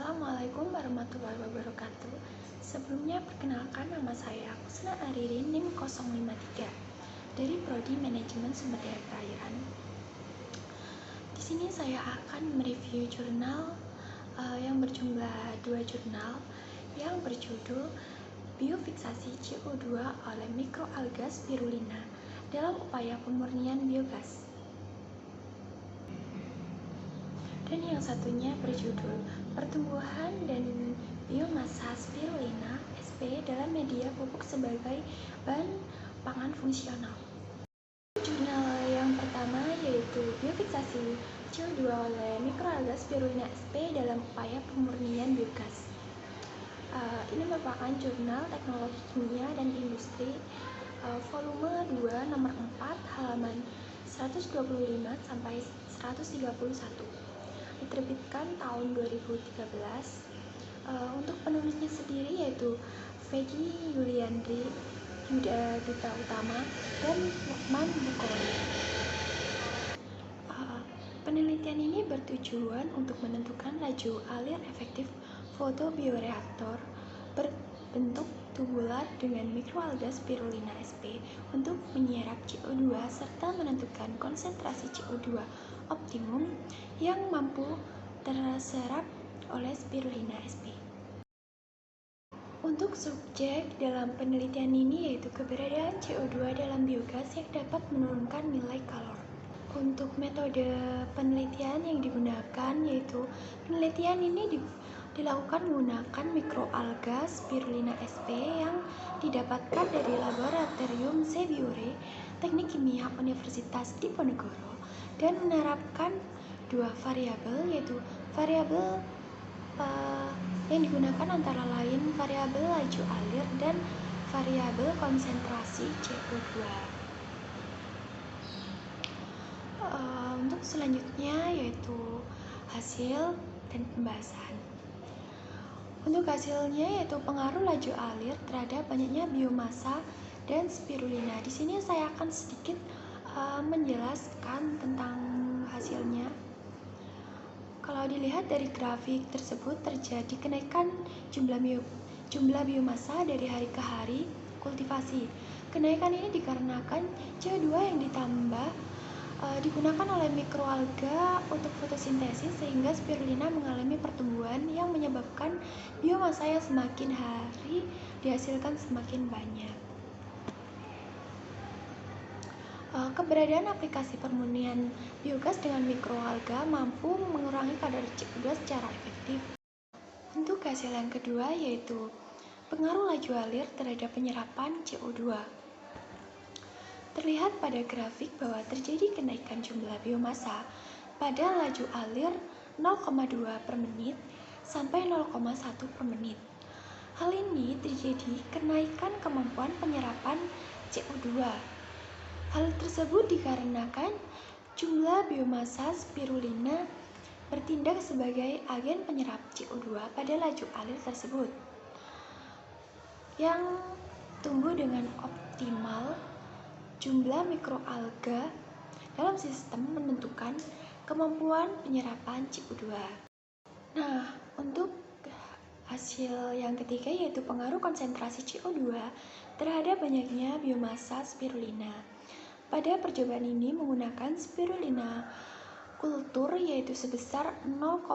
Assalamualaikum warahmatullahi wabarakatuh. Sebelumnya perkenalkan nama saya Kusna Aririn NIM 053 dari Prodi Manajemen Sumber Daya Perairan. Di sini saya akan mereview jurnal yang berjumlah 2 jurnal yang berjudul Biofiksasi CO2 oleh Mikroalga Spirulina dalam upaya pemurnian biogas. Dan yang satunya berjudul Pertumbuhan dan Biomasa Spirulina SP dalam Media Pupuk sebagai Bahan Pangan Fungsional. Jurnal yang pertama yaitu Biofiksasi CO2 oleh Mikroalga Spirulina SP dalam upaya pemurnian biogas. Ini merupakan jurnal Teknologi Kimia dan Industri volume 2 nomor 4 halaman 125 sampai 131. Diterbitkan tahun 2013. Untuk penulisnya sendiri yaitu Vegi Yuliandri, Yuda Dita Utama, dan Lukman Bukhori. Penelitian ini bertujuan untuk menentukan laju alir efektif fotobioreaktor berbentuk tubular dengan mikroalga spirulina SP untuk menyerap CO2 serta menentukan konsentrasi CO2 optimum yang mampu terserap oleh spirulina SP. Untuk subjek dalam penelitian ini yaitu keberadaan CO2 dalam biogas yang dapat menurunkan nilai kalor. Untuk metode penelitian yang digunakan yaitu penelitian ini dilakukan menggunakan mikroalga spirulina SP yang didapatkan dari laboratorium Sebiore Teknik Kimia Universitas Diponegoro dan menerapkan dua variabel yaitu variabel yang digunakan antara lain variabel laju alir dan variabel konsentrasi CO2. Untuk selanjutnya yaitu hasil dan pembahasan. Untuk hasilnya yaitu pengaruh laju alir terhadap banyaknya biomasa dan spirulina. Di sini saya akan sedikit menjelaskan tentang hasilnya. Kalau dilihat dari grafik tersebut terjadi kenaikan jumlah biomasa dari hari ke hari kultivasi. Kenaikan ini dikarenakan CO2 yang digunakan oleh mikroalga untuk fotosintesis sehingga spirulina mengalami pertumbuhan yang menyebabkan biomasa yang semakin hari dihasilkan semakin banyak. Keberadaan aplikasi pemurnian biogas dengan mikroalga mampu mengurangi kadar CO2 secara efektif. Untuk hasil yang kedua yaitu pengaruh laju alir terhadap penyerapan CO2. Terlihat pada grafik bahwa terjadi kenaikan jumlah biomasa pada laju alir 0,2 per menit sampai 0,1 per menit. Hal ini terjadi kenaikan kemampuan penyerapan CO2. Hal tersebut dikarenakan jumlah biomasa spirulina bertindak sebagai agen penyerap CO2 pada laju alir tersebut yang tumbuh dengan optimal. Jumlah mikroalga dalam sistem menentukan kemampuan penyerapan CO2. Nah, untuk hasil yang ketiga yaitu pengaruh konsentrasi CO2 terhadap banyaknya biomasa spirulina. Pada percobaan ini menggunakan spirulina kultur yaitu sebesar 0,2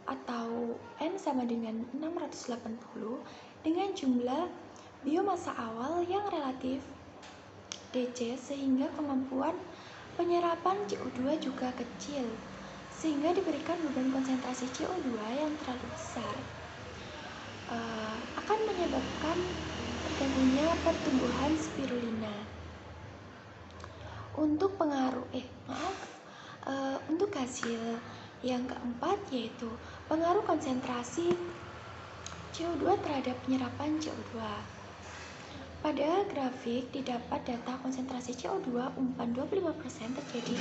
atau N sama dengan 680 dengan jumlah biomasa awal yang relatif DC sehingga kemampuan penyerapan CO2 juga kecil sehingga diberikan beban konsentrasi CO2 yang terlalu besar akan menyebabkan terganggunya pertumbuhan spirulina. Untuk untuk hasil yang keempat yaitu pengaruh konsentrasi CO2 terhadap penyerapan CO2. Pada grafik didapat data konsentrasi CO2 umpan 25% terjadi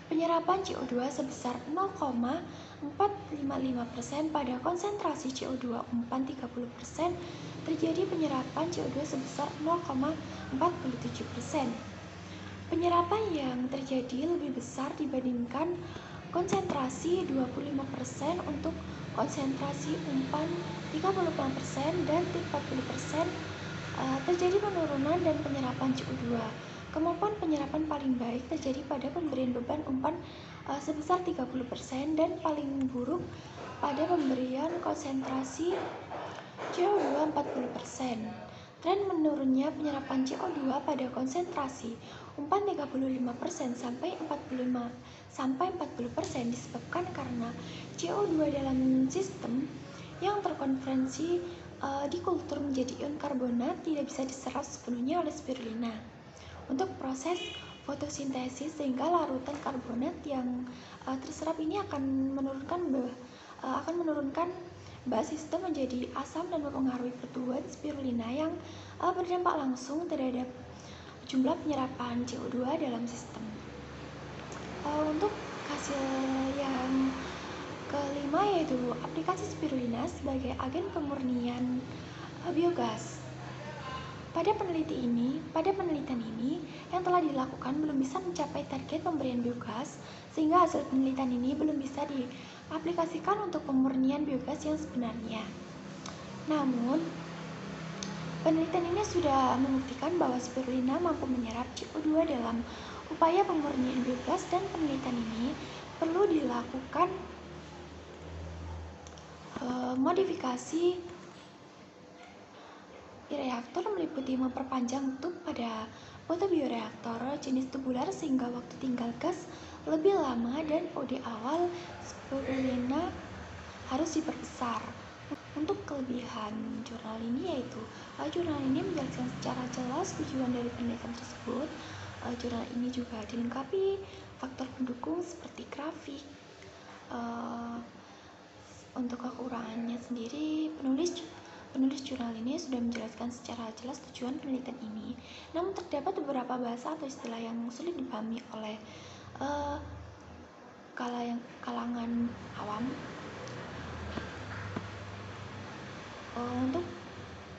penyerapan CO2 sebesar 0,455%. Pada konsentrasi CO2 umpan 30% terjadi penyerapan CO2 sebesar 0,47%. Penyerapan yang terjadi lebih besar dibandingkan konsentrasi 25%, untuk konsentrasi umpan 35%, dan 40% terjadi penurunan dan penyerapan CO2. Kemampuan penyerapan paling baik terjadi pada pemberian beban umpan sebesar 30% dan paling buruk pada pemberian konsentrasi CO2 40%. Tren menurunnya penyerapan CO2 pada konsentrasi umpan 35% sampai 40% disebabkan karena CO2 dalam sistem yang terkonversi di kultur menjadi ion karbonat tidak bisa diserap sepenuhnya oleh spirulina untuk proses fotosintesis, sehingga larutan karbonat yang terserap ini akan menurunkan bahan sistem menjadi asam dan mempengaruhi pertumbuhan spirulina yang berdampak langsung terhadap jumlah penyerapan CO2 dalam sistem. Untuk hasil yang kelima yaitu aplikasi spirulina sebagai agen pemurnian biogas. Pada penelitian ini yang telah dilakukan belum bisa mencapai target pemberian biogas, sehingga hasil penelitian ini belum bisa diaplikasikan untuk pemurnian biogas yang sebenarnya. Namun, penelitian ini sudah membuktikan bahwa spirulina mampu menyerap CO2 dalam upaya pemurnian biogas, dan penelitian ini perlu dilakukan modifikasi reaktor meliputi memperpanjang tub pada fotobioreaktor jenis tubular sehingga waktu tinggal gas lebih lama, dan ode awal spirulina harus diperbesar. Untuk kelebihan jurnal ini yaitu jurnal ini menjelaskan secara jelas tujuan dari penelitian tersebut. Jurnal ini juga dilengkapi faktor pendukung seperti grafik. Untuk kekurangannya sendiri, penulis jurnal ini sudah menjelaskan secara jelas tujuan penelitian ini, namun terdapat beberapa bahasa atau istilah yang sulit dipahami oleh kalangan awam. Untuk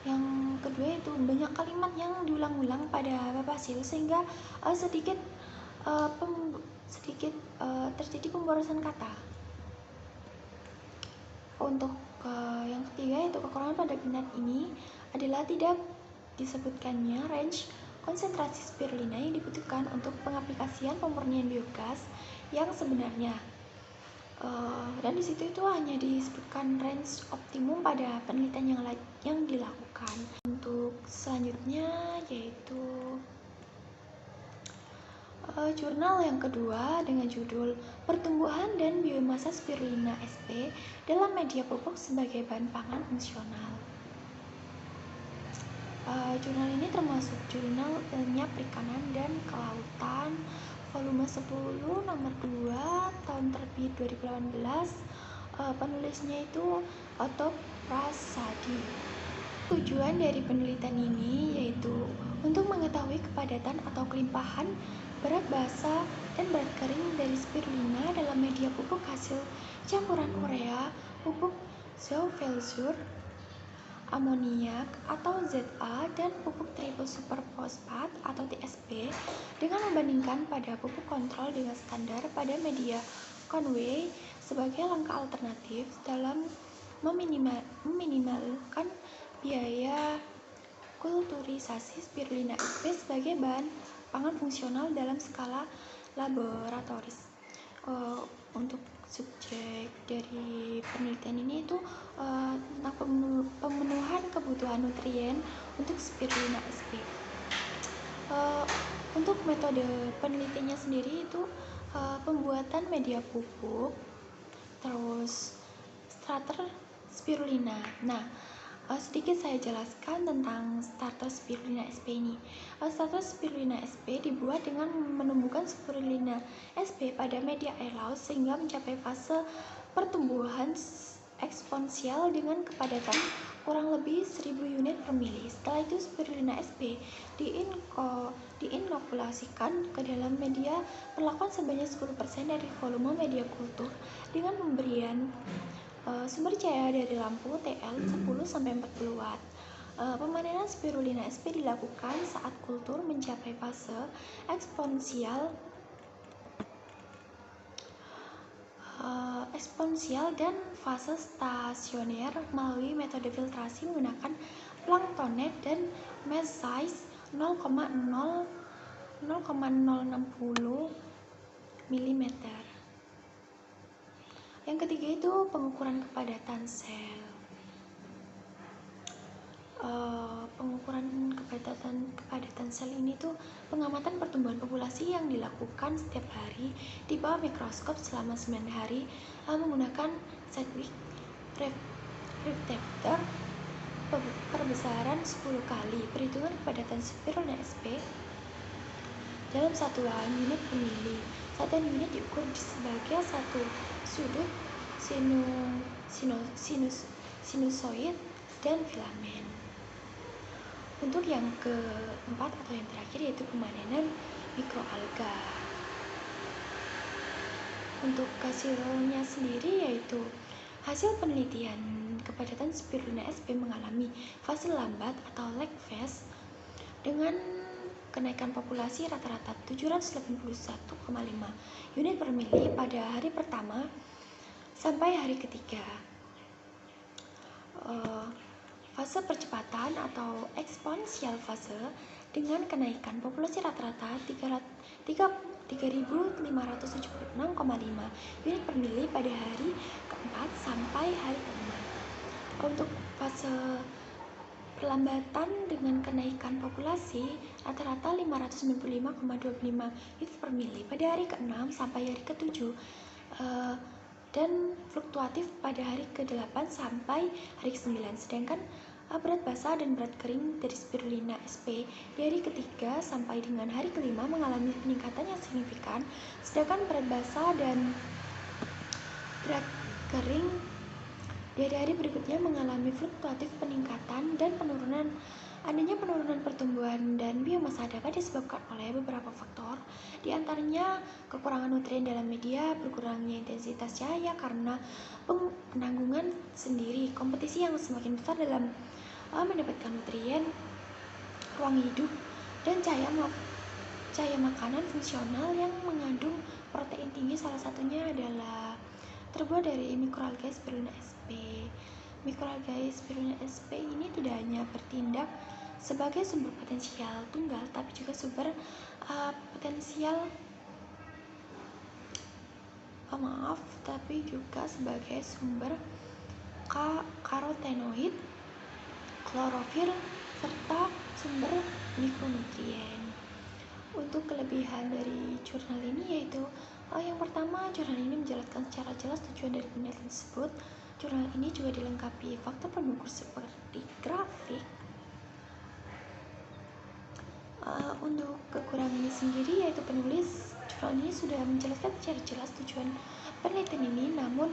yang kedua itu banyak kalimat yang diulang-ulang pada bab hasil sehingga sedikit terjadi pemborosan kata. Untuk yang ketiga yaitu kekurangan pada penelitian ini adalah tidak disebutkannya range konsentrasi spirulina yang dibutuhkan untuk pengaplikasian pemurnian biogas yang sebenarnya. Dan di situ itu hanya disebutkan range optimum pada penelitian yang dilakukan. Untuk selanjutnya yaitu jurnal yang kedua dengan judul Pertumbuhan dan Biomasa Spirulina sp dalam Media Pupuk sebagai Bahan Pangan Fungsional. Jurnal ini termasuk Jurnal Ilmiah Perikanan dan Kelautan volume 10 nomor 2 tahun terbit 2018. Penulisnya itu Otto Prasadi. Tujuan dari penelitian ini yaitu untuk mengetahui kepadatan atau kelimpahan berat basa dan berat kering dari spirulina dalam media pupuk hasil campuran urea, pupuk zoofilzur, amoniak atau ZA, dan pupuk triple super fosfat atau TSP dengan membandingkan pada pupuk kontrol dengan standar pada media Conway sebagai langkah alternatif dalam meminimalkan biaya kulturisasi spirulina sp sebagai bahan pangan fungsional dalam skala laboratoris. Untuk subjek dari penelitian ini itu tentang pemenuhan kebutuhan nutrien untuk spirulina sp. Untuk metode penelitiannya sendiri itu pembuatan media pupuk, terus starter spirulina. Sedikit saya jelaskan tentang starter spirulina sp ini. Starter spirulina sp dibuat dengan menumbuhkan spirulina sp pada media air laut sehingga mencapai fase pertumbuhan eksponensial dengan kepadatan kurang lebih 1000 unit per mili. Setelah itu spirulina sp diinokulasikan ke dalam media perlakuan sebanyak 10% dari volume media kultur dengan pemberian sumber cahaya dari lampu TL 10-40 watt. Pemanenan spirulina sp dilakukan saat kultur mencapai fase eksponensial eksponensial dan fase stasioner melalui metode filtrasi menggunakan planktonet dan mass size 0,060 mm. Yang ketiga itu pengukuran kepadatan sel. Pengukuran kepadatan sel ini tuh pengamatan pertumbuhan populasi yang dilakukan setiap hari di bawah mikroskop selama 9 hari menggunakan Sedgwick refractor perbesaran 10 kali. Perhitungan kepadatan spirulina sp dalam satuan unit per mili. Satuan unit diukur sebagai satu sudut sinusoid dan filamen. Untuk yang keempat atau yang terakhir yaitu pemanenan mikroalga. Untuk hasilnya sendiri yaitu hasil penelitian kepadatan spirulina sp mengalami fase lambat atau lag phase dengan kenaikan populasi rata-rata 781,5 unit per mili pada hari pertama sampai hari ketiga. Fase percepatan atau eksponensial fase dengan kenaikan populasi rata-rata 3.576,5 unit per mili pada hari keempat sampai hari kelima. Untuk fase perlambatan dengan kenaikan populasi rata-rata 595,25 unit per mili pada hari ke-6 sampai hari ke-7 dan fluktuatif pada hari ke-8 sampai hari ke-9. Sedangkan berat basah dan berat kering dari spirulina sp di hari ketiga sampai dengan hari kelima mengalami peningkatan yang signifikan, sedangkan berat basah dan berat kering di hari berikutnya mengalami fluktuatif peningkatan dan penurunan. Adanya penurunan pertumbuhan dan biomasa dapat disebabkan oleh beberapa faktor, di antaranya kekurangan nutrien dalam media, berkurangnya intensitas cahaya karena penanggungan sendiri, kompetisi yang semakin besar dalam mendapatkan nutrien, ruang hidup, dan cahaya makanan fungsional yang mengandung protein tinggi. Salah satunya adalah terbuat dari mikroalga spirulina sp. Mikroalga spirulina sp ini tidak hanya bertindak sebagai sumber potensial tunggal, tapi juga sumber tapi juga sebagai sumber karotenoid, klorofil, serta sumber mikronutrien. Untuk kelebihan dari jurnal ini yaitu yang pertama, jurnal ini menjelaskan secara jelas tujuan dari penelitian tersebut. Jurnal ini juga dilengkapi faktor pendukung seperti grafik. Untuk kekurangannya sendiri yaitu penulis jurnal ini sudah menjelaskan secara jelas tujuan penelitian ini, namun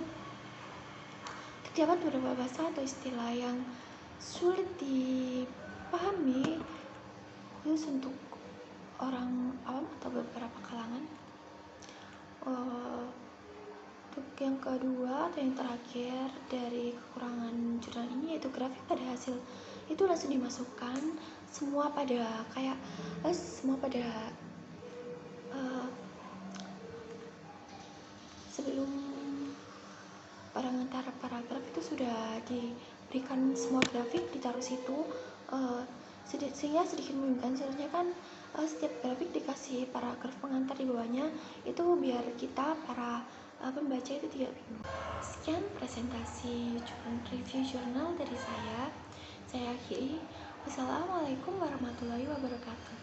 terdapat beberapa bahasa atau istilah yang sulit dipahami khusus untuk orang awam atau beberapa kalangan. Untuk yang kedua atau yang terakhir dari kekurangan jurnal ini yaitu grafik pada hasil itu langsung dimasukkan semua pada sebelum pengantar paragraf itu sudah diberikan semua grafik ditaruh situ, sehingga sedikit membingungkan. Soalnya kan setiap grafik dikasih paragraf pengantar di bawahnya, itu biar kita para pembaca itu tidak bingung. Sekian presentasi review jurnal dari saya akhiri. Wassalamualaikum warahmatullahi wabarakatuh.